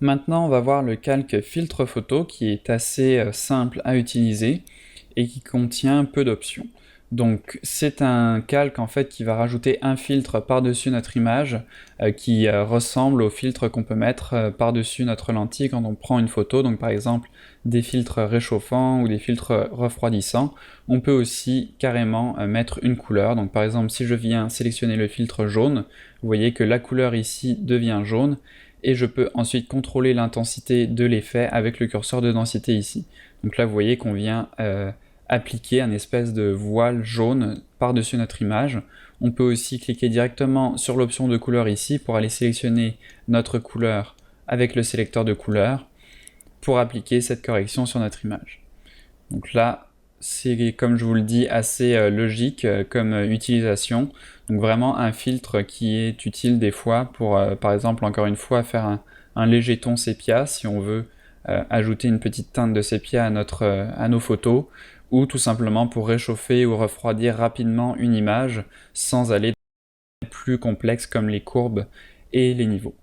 Maintenant, on va voir le calque filtre photo qui est assez simple à utiliser et qui contient peu d'options. Donc c'est un calque en fait qui va rajouter un filtre par-dessus notre image qui ressemble au filtre qu'on peut mettre par-dessus notre lentille quand on prend une photo. Donc par exemple des filtres réchauffants ou des filtres refroidissants. On peut aussi carrément mettre une couleur. Donc par exemple si je viens sélectionner le filtre jaune, vous voyez que la couleur ici devient jaune et je peux ensuite contrôler l'intensité de l'effet avec le curseur de densité ici. Donc là vous voyez qu'on vient appliquer un espèce de voile jaune par-dessus notre image. On peut aussi cliquer directement sur l'option de couleur ici pour aller sélectionner notre couleur avec le sélecteur de couleurs pour appliquer cette correction sur notre image. Donc là, c'est comme je vous le dis assez logique comme utilisation. Donc vraiment un filtre qui est utile des fois pour par exemple encore une fois faire un léger ton sépia si on veut ajouter une petite teinte de sépia à nos photos, ou tout simplement pour réchauffer ou refroidir rapidement une image sans aller plus complexe comme les courbes et les niveaux.